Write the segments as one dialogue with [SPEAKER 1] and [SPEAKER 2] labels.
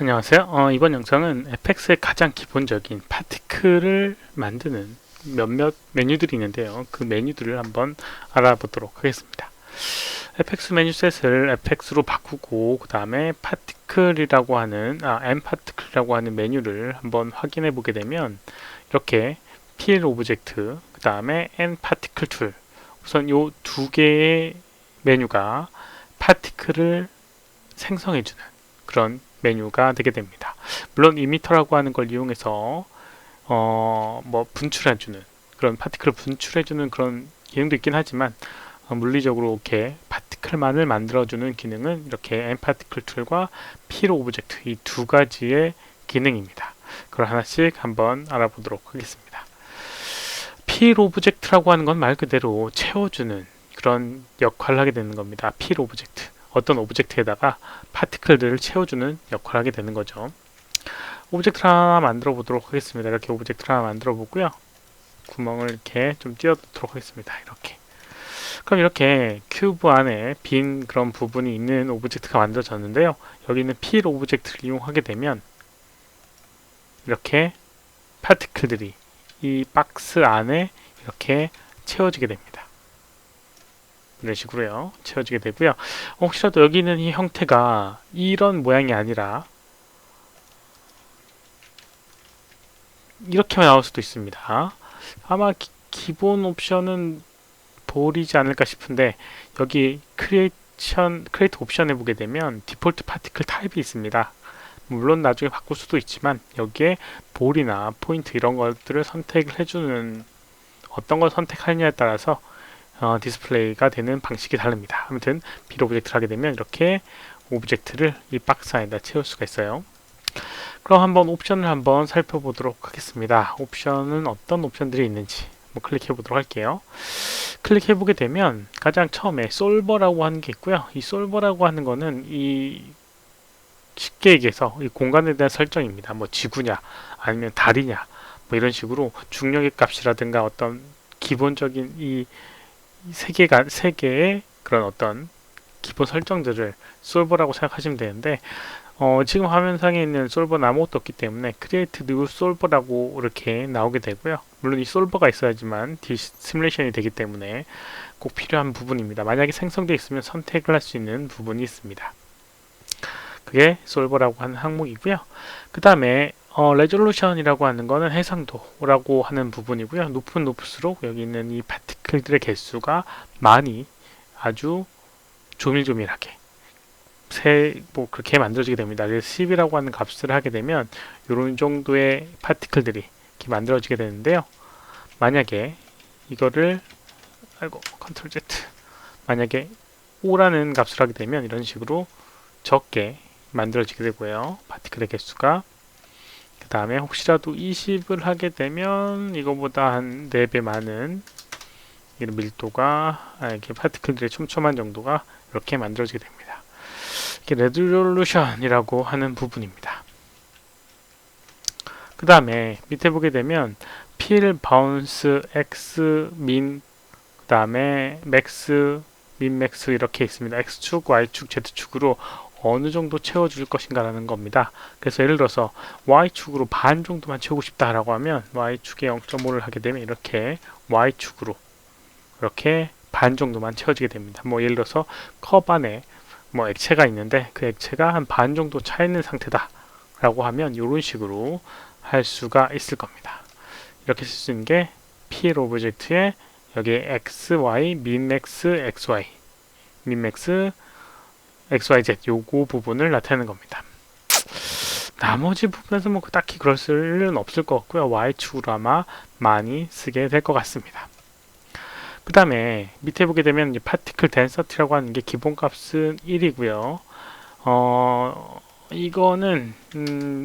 [SPEAKER 1] 안녕하세요. 이번 영상은 FX의 가장 기본적인 파티클을 만드는 몇몇 메뉴들이 있는데요. 그 메뉴들을 한번 알아보도록 하겠습니다. FX 메뉴셋을 FX로 바꾸고 그 다음에 파티클이라고 하는 m파티클이라고 하는 메뉴를 한번 확인해 보게 되면 이렇게 PL 오브젝트 그 다음에 n파티클 툴 우선 이 두 개의 메뉴가 파티클을 생성해주는 그런 메뉴가 되게 됩니다. 물론 이미터라고 하는 걸 이용해서 분출해주는 그런 파티클을 분출해주는 그런 기능도 있긴 하지만 물리적으로 이렇게 파티클만을 만들어주는 기능은 이렇게 n파티클 툴과 pil 오브젝트 이 두 가지의 기능입니다. 그걸 하나씩 한번 알아보도록 하겠습니다. pil 오브젝트라고 하는 건 말 그대로 채워주는 그런 역할을 하게 되는 겁니다. pil 오브젝트 어떤 오브젝트에다가 파티클들을 채워주는 역할을 하게 되는 거죠. 오브젝트를 하나 만들어 보도록 하겠습니다. 이렇게 오브젝트를 하나 만들어 보고요. 구멍을 이렇게 좀 띄워두도록 하겠습니다. 이렇게. 그럼 이렇게 큐브 안에 빈 그런 부분이 있는 오브젝트가 만들어졌는데요. 여기는 필 오브젝트를 이용하게 되면 이렇게 파티클들이 이 박스 안에 이렇게 채워지게 됩니다. 이런 식으로요. 채워지게 되고요. 혹시라도 여기 있는 이 형태가 이런 모양이 아니라 이렇게만 나올 수도 있습니다. 아마 기본 옵션은 볼이지 않을까 싶은데 여기 크리에이트 옵션에 보게 되면 디폴트 파티클 타입이 있습니다. 물론 나중에 바꿀 수도 있지만 여기에 볼이나 포인트 이런 것들을 선택을 해주는 어떤 걸 선택하느냐에 따라서 디스플레이가 되는 방식이 다릅니다. 아무튼 빌 오브젝트를 하게 되면 이렇게 오브젝트를 이 박스 안에다 채울 수가 있어요. 그럼 한번 옵션을 한번 살펴보도록 하겠습니다. 옵션은 어떤 옵션들이 있는지 클릭해 보도록 할게요. 클릭해 보게 되면 가장 처음에 솔버라고 하는 게 있고요. 이 솔버라고 하는 거는 이 쉽게 얘기해서 이 공간에 대한 설정입니다. 뭐 지구냐 아니면 달이냐 뭐 이런 식으로 중력의 값이라든가 어떤 기본적인 이 세계의 그런 어떤 기본 설정들을 솔버라고 생각하시면 되는데 지금 화면상에 있는 솔버는 아무것도 없기 때문에 create new solver라고 이렇게 나오게 되고요. 물론 이 솔버가 있어야지만 시뮬레이션이 되기 때문에 꼭 필요한 부분입니다. 만약에 생성되어 있으면 선택을 할 수 있는 부분이 있습니다. 그게 솔버라고 하는 항목이고요. 그 다음에 레졸루션이라고 하는 거는 해상도라고 하는 부분이고요. 높을수록 여기 있는 이 파티클들의 개수가 많이 아주 조밀조밀하게 그렇게 만들어지게 됩니다. 그래서 10이라고 하는 값을 하게 되면 이런 정도의 파티클들이 이렇게 만들어지게 되는데요. 만약에 이거를 컨트롤 Z 만약에 5라는 값을 하게 되면 이런 식으로 적게 만들어지게 되고요. 파티클의 개수가 그 다음에 혹시라도 20을 하게 되면 이거보다 한 4배 많은 이런 밀도가 이렇게 파티클들의 촘촘한 정도가 이렇게 만들어지게 됩니다. 이게 레졸루션이라고 하는 부분입니다. 그 다음에 밑에 보게 되면 필, 바운스, x, 민, 그 다음에 맥스, 민, 맥스 이렇게 있습니다. x축, y축, z축으로 어느 정도 채워줄 것인가 라는 겁니다. 그래서 예를 들어서 y축으로 반 정도만 채우고 싶다라고 하면 y축에 0.5를 하게 되면 이렇게 y축으로 이렇게 반 정도만 채워지게 됩니다. 뭐 예를 들어서 컵 안에 뭐 액체가 있는데 그 액체가 한 반 정도 차 있는 상태다 라고 하면 이런 식으로 할 수가 있을 겁니다. 이렇게 쓸 수 있는 게 PL 오브젝트에 여기에 XY, 민맥스, XY, 민맥스, XYZ 요거 부분을 나타내는 겁니다. 나머지 부분에서 뭐 딱히 그럴 수는 없을 것 같고요. Y축으로 아마 많이 쓰게 될 것 같습니다. 그 다음에 밑에 보게 되면 이제 파티클 덴서티라고 하는 게 기본값은 1이고요. 이거는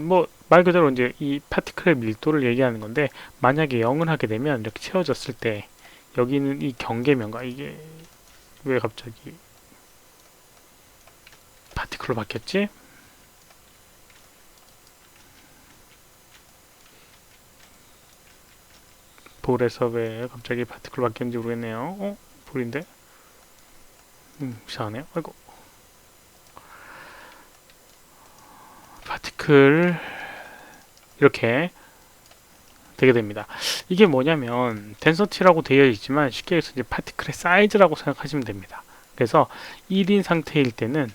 [SPEAKER 1] 뭐 말 그대로 이제 이 파티클의 밀도를 얘기하는 건데 만약에 0을 하게 되면 이렇게 채워졌을 때 여기는 이 경계면과 이게 왜 갑자기 파티클로 바뀌었지? 볼에서 왜 갑자기 파티클로 바뀌었는지 모르겠네요. 볼인데? 이상하네요. 아이고. 파티클 이렇게 되게 됩니다. 이게 뭐냐면 덴서티라고 되어 있지만 쉽게 해서 이제 파티클의 사이즈라고 생각하시면 됩니다. 그래서 1인 상태일 때는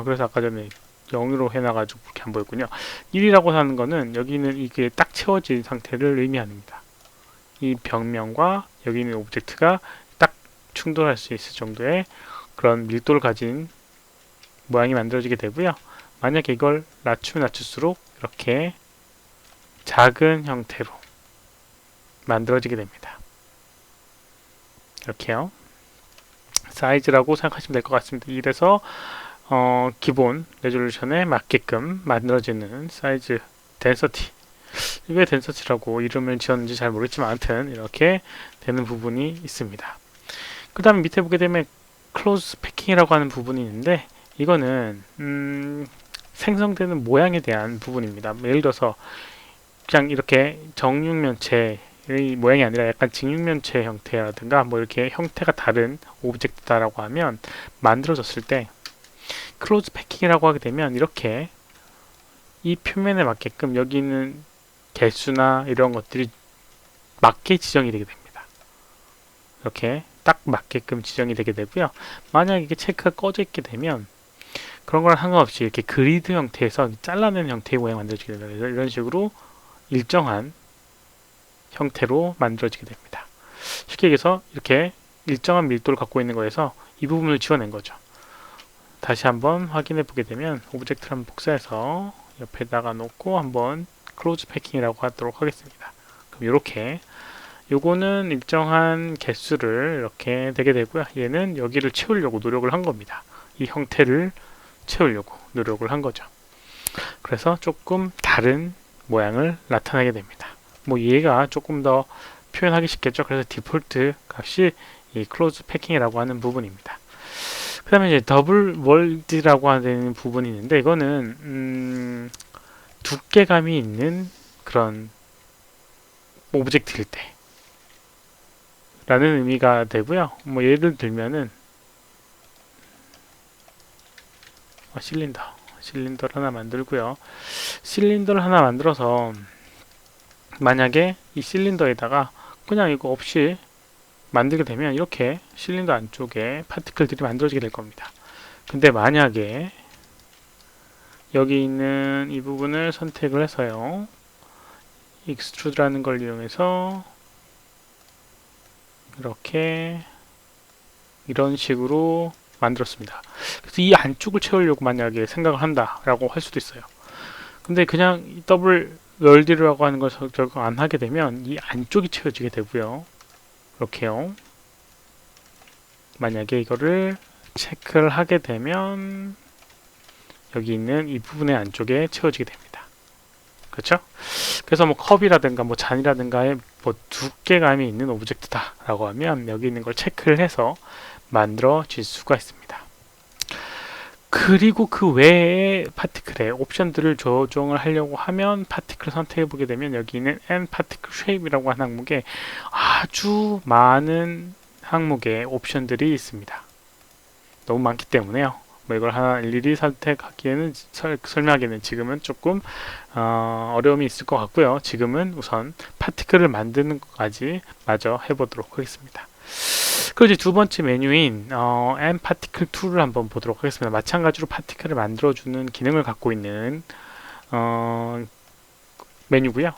[SPEAKER 1] 그래서 아까 전에 0으로 해놔가지고 그렇게 안 보였군요. 1이라고 하는 거는 여기는 이게 딱 채워진 상태를 의미합니다. 이 벽면과 여기 있는 오브젝트가 딱 충돌할 수 있을 정도의 그런 밀도를 가진 모양이 만들어지게 되고요. 만약에 이걸 낮추면 낮출수록 이렇게 작은 형태로 만들어지게 됩니다. 이렇게요. 사이즈라고 생각하시면 될 것 같습니다. 이래서 기본 레졸루션에 맞게끔 만들어지는 사이즈 덴서티. 왜 덴서티라고 이름을 지었는지 잘 모르겠지만 아무튼 이렇게 되는 부분이 있습니다. 그 다음에 밑에 보게 되면 클로즈 패킹이라고 하는 부분이 있는데 이거는 생성되는 모양에 대한 부분입니다. 예를 들어서 그냥 이렇게 정육면체의 모양이 아니라 약간 직육면체 형태라든가 뭐 이렇게 형태가 다른 오브젝트다라고 하면 만들어졌을 때 클로즈 패킹이라고 하게 되면 이렇게 이 표면에 맞게끔 여기 있는 개수나 이런 것들이 맞게 지정이 되게 됩니다. 이렇게 딱 맞게끔 지정이 되게 되고요. 만약 이게 체크가 꺼져 있게 되면 그런 거랑 상관없이 이렇게 그리드 형태에서 잘라낸 형태의 모양이 만들어지게 됩니다. 그래서 이런 식으로 일정한 형태로 만들어지게 됩니다. 쉽게 얘기해서 이렇게 일정한 밀도를 갖고 있는 거에서 이 부분을 지워낸 거죠. 다시 한번 확인해 보게 되면 오브젝트를 한번 복사해서 옆에다가 놓고 한번 클로즈 패킹이라고 하도록 하겠습니다. 그럼 이렇게 요거는 일정한 개수를 이렇게 되게 되고요. 얘는 여기를 채우려고 노력을 한 겁니다. 이 형태를 채우려고 노력을 한 거죠. 그래서 조금 다른 모양을 나타내게 됩니다. 뭐 얘가 조금 더 표현하기 쉽겠죠. 그래서 디폴트 값이 이 클로즈 패킹이라고 하는 부분입니다. 그 다음에 이제 더블 월드라고 하는 부분이 있는데 이거는 두께감이 있는 그런 오브젝트일 때 라는 의미가 되고요. 뭐 예를 들면은 실린더를 하나 만들고요. 실린더를 하나 만들어서 만약에 이 실린더에다가 그냥 이거 없이 만들게 되면 이렇게 실린더 안쪽에 파티클들이 만들어지게 될 겁니다. 근데 만약에 여기 있는 이 부분을 선택을 해서요. 익스트루드라는 걸 이용해서 이렇게 이런 식으로 만들었습니다. 그래서 이 안쪽을 채우려고 만약에 생각을 한다라고 할 수도 있어요. 근데 그냥 이 더블 월드라고 하는 걸 적용 안 하게 되면 이 안쪽이 채워지게 되고요. 이렇게요. 만약에 이거를 체크를 하게 되면 여기 있는 이 부분의 안쪽에 채워지게 됩니다. 그렇죠? 그래서 뭐 컵이라든가 뭐 잔이라든가의 뭐 두께감이 있는 오브젝트다라고 하면 여기 있는 걸 체크를 해서 만들어질 수가 있습니다. 그리고 그 외에 파티클의 옵션들을 조정을 하려고 하면 파티클을 선택해 보게 되면 여기 있는 N 파티클 쉐입이라고 하는 항목에 아주 많은 항목의 옵션들이 있습니다. 너무 많기 때문에요. 뭐 이걸 하나 일일이 선택하기에는 설명하기에는 지금은 조금 어려움이 있을 것 같고요. 지금은 우선 파티클을 만드는 것까지 마저 해보도록 하겠습니다. 그리고 이제 두 번째 메뉴인 M 파티클 툴을 한번 보도록 하겠습니다. 마찬가지로 파티클을 만들어주는 기능을 갖고 있는 메뉴고요.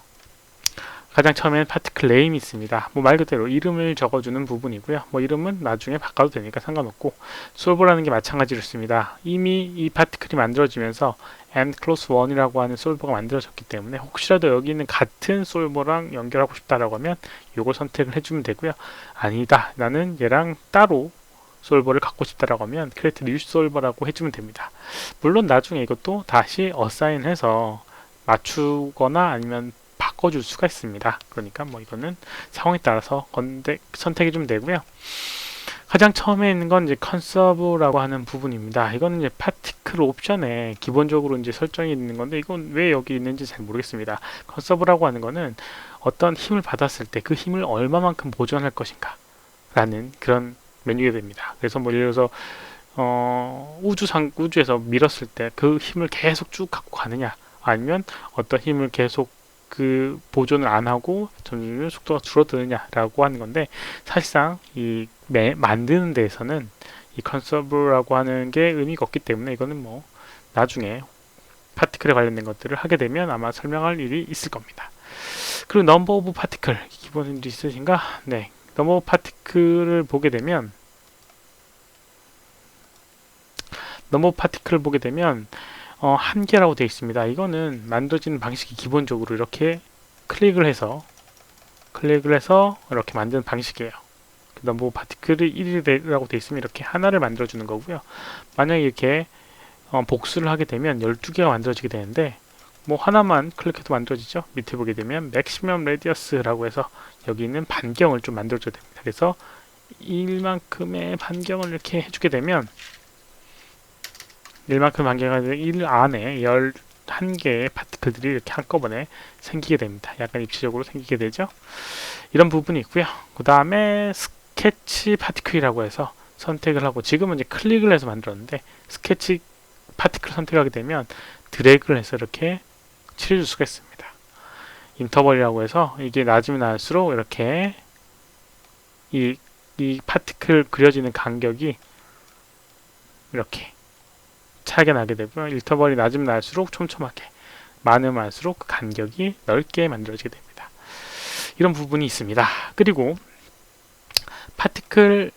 [SPEAKER 1] 가장 처음에는 파티클 네임이 있습니다. 뭐 말 그대로 이름을 적어주는 부분이고요. 뭐 이름은 나중에 바꿔도 되니까 상관없고 솔버라는 게 마찬가지로 있습니다. 이미 이 파티클이 만들어지면서 m-1이라고 하는 솔버가 만들어졌기 때문에 혹시라도 여기 있는 같은 솔버랑 연결하고 싶다라고 하면 이걸 선택을 해주면 되고요. 아니다, 나는 얘랑 따로 솔버를 갖고 싶다라고 하면 create new solver라고 해주면 됩니다. 물론 나중에 이것도 다시 어사인해서 맞추거나 아니면 바꿔줄 수가 있습니다. 그러니까 뭐 이거는 상황에 따라서 선택해 주면 되고요. 가장 처음에 있는 건 이제 컨서브라고 하는 부분입니다. 이거는 이제 파티클 옵션에 기본적으로 이제 설정이 있는 건데 이건 왜 여기 있는지 잘 모르겠습니다. 컨서브라고 하는 거는 어떤 힘을 받았을 때 그 힘을 얼마만큼 보존할 것인가 라는 그런 메뉴가 됩니다. 그래서 뭐 예를 들어서 우주에서 밀었을 때 그 힘을 계속 쭉 갖고 가느냐, 아니면 어떤 힘을 계속 그 보존을 안 하고 점점 속도가 줄어드느냐라고 하는 건데, 사실상 이 만드는 데에서는 이 컨서브라고 하는 게 의미가 없기 때문에 이거는 뭐 나중에 파티클에 관련된 것들을 하게 되면 아마 설명할 일이 있을 겁니다. 그리고 넘버 오브 파티클 기본인도 있으신가? 네, 넘버 오브 파티클을 보게 되면 한 개라고 되어 있습니다. 이거는 만들어지는 방식이 기본적으로 이렇게 클릭을 해서 이렇게 만드는 방식이에요. 넘버 오브 파티클이 1이라고 되어 있으면 이렇게 하나를 만들어주는 거고요. 만약에 이렇게 복수를 하게 되면 12개가 만들어지게 되는데, 뭐 하나만 클릭해도 만들어지죠. 밑에 보게 되면 맥시멈 레디어스라고 해서 여기 있는 반경을 좀 만들어줘야 됩니다. 그래서 1만큼의 반경을 이렇게 해주게 되면 1만큼 반경을 1 안에 11개의 파티클들이 이렇게 한꺼번에 생기게 됩니다. 약간 입체적으로 생기게 되죠. 이런 부분이 있고요. 그 다음에 스케치 파티클이라고 해서 선택을 하고, 지금은 이제 클릭을 해서 만들었는데 스케치 파티클 선택하게 되면 드래그를 해서 이렇게 칠해줄 수가 있습니다. 인터벌이라고 해서 이게 낮으면 낮을수록 이렇게 이 파티클 그려지는 간격이 이렇게 차이가 나게 되고요. 인터벌이 낮으면 낮을수록 촘촘하게, 많으면 많을수록 그 간격이 넓게 만들어지게 됩니다. 이런 부분이 있습니다. 그리고 파티클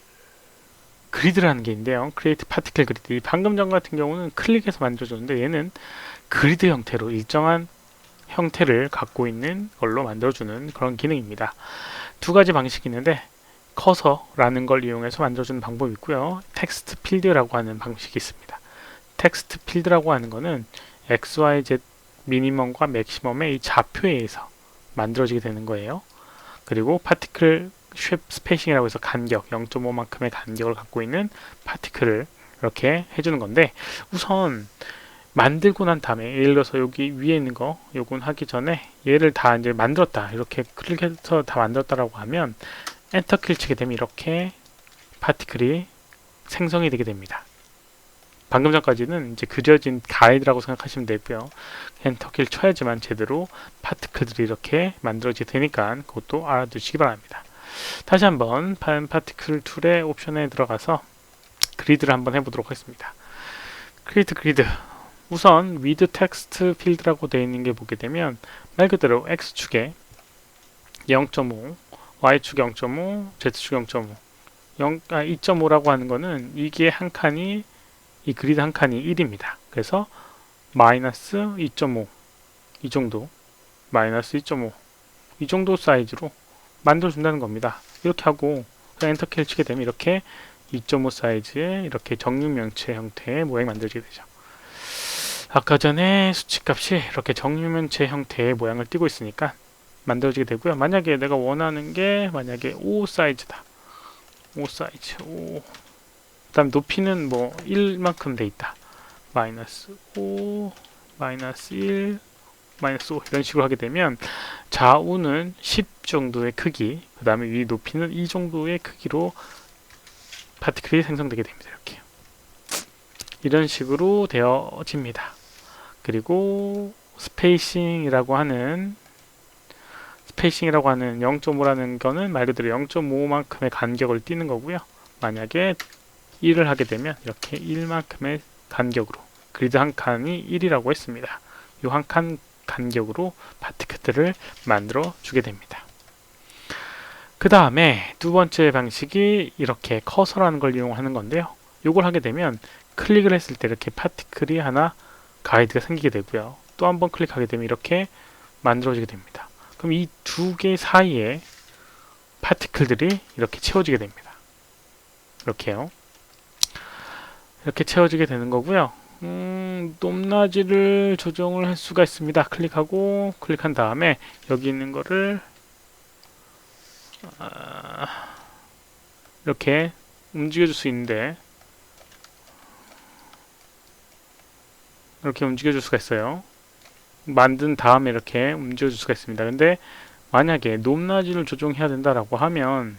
[SPEAKER 1] 그리드라는 게 있는데요. 크리에이트 파티클 그리드. 방금 전 같은 경우는 클릭해서 만들어줬는데, 얘는 그리드 형태로 일정한 형태를 갖고 있는 걸로 만들어주는 그런 기능입니다. 두 가지 방식이 있는데, 커서라는 걸 이용해서 만들어주는 방법이 있고요. 텍스트 필드라고 하는 방식이 있습니다. 텍스트 필드라고 하는 거는 XYZ 미니멈과 맥시멈의 이 좌표에 의해서 만들어지게 되는 거예요. 그리고 파티클 쉐입 스페이싱이라고 해서 간격 0.5만큼의 간격을 갖고 있는 파티클을 이렇게 해주는 건데, 우선 만들고 난 다음에 예를 들어서 여기 위에 있는 거 요건 하기 전에 얘를 다 이제 만들었다, 이렇게 클릭해서 다 만들었다라고 하면 엔터 키를 치게 되면 이렇게 파티클이 생성이 되게 됩니다. 방금 전까지는 이제 그려진 가이드라고 생각하시면 되고요. 엔터 키를 쳐야지만 제대로 파티클들이 이렇게 만들어지게 되니까 그것도 알아두시기 바랍니다. 다시 한번 파티클 툴의 옵션에 들어가서 그리드를 한번 해보도록 하겠습니다. 크리에이트 그리드. 우선 with text 필드라고 되어 있는 게 보게 되면 말 그대로 x축에 0.5, y축 0.5, z축 0.5, 2.5라고 하는 거는 이게 한 칸이, 이 그리드 한 칸이 1입니다. 그래서 마이너스 2.5 이 정도, 마이너스 2.5 이 정도 사이즈로 만들어준다는 겁니다. 이렇게 하고 엔터 키를 치게 되면 이렇게 2.5 사이즈의 이렇게 정육면체 형태의 모양이 만들어지게 되죠. 아까 전에 수치값이 이렇게 정육면체 형태의 모양을 띠고 있으니까 만들어지게 되고요. 만약에 내가 원하는 게 만약에 5 사이즈다. 5 사이즈, 5. 그 다음 높이는 뭐 1만큼 돼 있다. 마이너스 5, 마이너스 1, 마이너스 5 이런 식으로 하게 되면 좌우는 10 정도의 크기, 그 다음에 위 높이는 이 정도의 크기로 파티클이 생성되게 됩니다. 이렇게 이런 식으로 되어집니다. 그리고 스페이싱이라고 하는 0.5라는 거는 말 그대로 0.5만큼의 간격을 띄는 거고요. 만약에 1을 하게 되면 이렇게 1만큼의 간격으로, 그리드 한 칸이 1이라고 했습니다. 이 한 칸 간격으로 파티클들을 만들어 주게 됩니다. 그 다음에 두 번째 방식이 이렇게 커서라는 걸 이용하는 건데요. 이걸 하게 되면 클릭을 했을 때 이렇게 파티클이 하나 가이드가 생기게 되고요. 또 한 번 클릭하게 되면 이렇게 만들어지게 됩니다. 그럼 이 두 개 사이에 파티클들이 이렇게 채워지게 됩니다. 이렇게요. 이렇게 채워지게 되는 거고요. 높낮이를 조정을 할 수가 있습니다. 클릭한 다음에 여기 있는 거를 이렇게 움직여줄 수 있는데, 이렇게 움직여줄 수가 있어요. 만든 다음에 이렇게 움직여줄 수가 있습니다. 근데 만약에 높낮이를 조정해야 된다라고 하면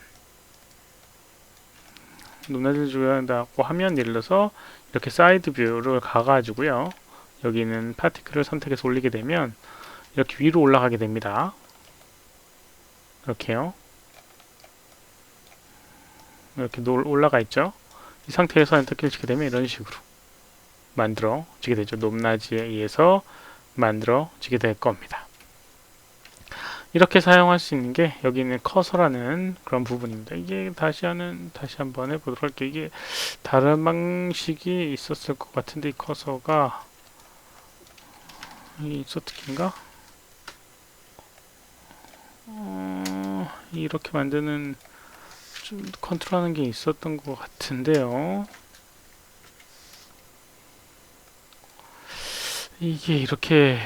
[SPEAKER 1] 높낮이를 하면 예를 들어서 이렇게 사이드 뷰를 가가지고요. 여기는 파티클을 선택해서 올리게 되면 이렇게 위로 올라가게 됩니다. 이렇게요. 이렇게 올라가 있죠. 이 상태에서 엔터키를 치게 되면 이런 식으로 만들어지게 되죠. 높낮이에 의해서 만들어지게 될 겁니다. 이렇게 사용할 수 있는 게 여기 있는 커서라는 그런 부분입니다. 이게 다시 한번 해보도록 할게요. 이게 다른 방식이 있었을 것 같은데 이 커서가 이 소트키인가? 이렇게 만드는 좀 컨트롤하는 게 있었던 것 같은데요. 이게 이렇게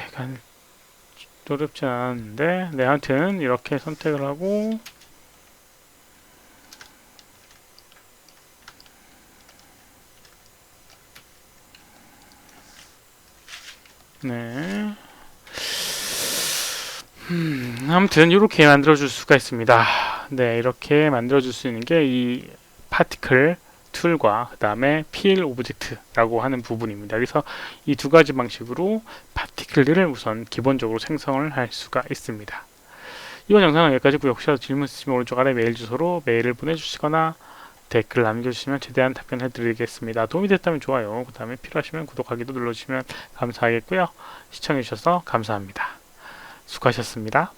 [SPEAKER 1] 어렵지 않았는데, 네, 하여튼 이렇게 선택을 하고 네, 아무튼 이렇게 만들어 줄 수가 있습니다. 네, 이렇게 만들어 줄 수 있는 게 이 파티클 툴과 그 다음에 필 오브젝트라고 하는 부분입니다. 그래서 이 두 가지 방식으로 파티클들을 우선 기본적으로 생성을 할 수가 있습니다. 이번 영상은 여기까지고요. 혹시라도 질문 있으시면 오른쪽 아래 메일 주소로 메일을 보내주시거나 댓글 남겨주시면 최대한 답변해드리겠습니다. 도움이 됐다면 좋아요. 그 다음에 필요하시면 구독하기도 눌러주시면 감사하겠고요. 시청해주셔서 감사합니다. 수고하셨습니다.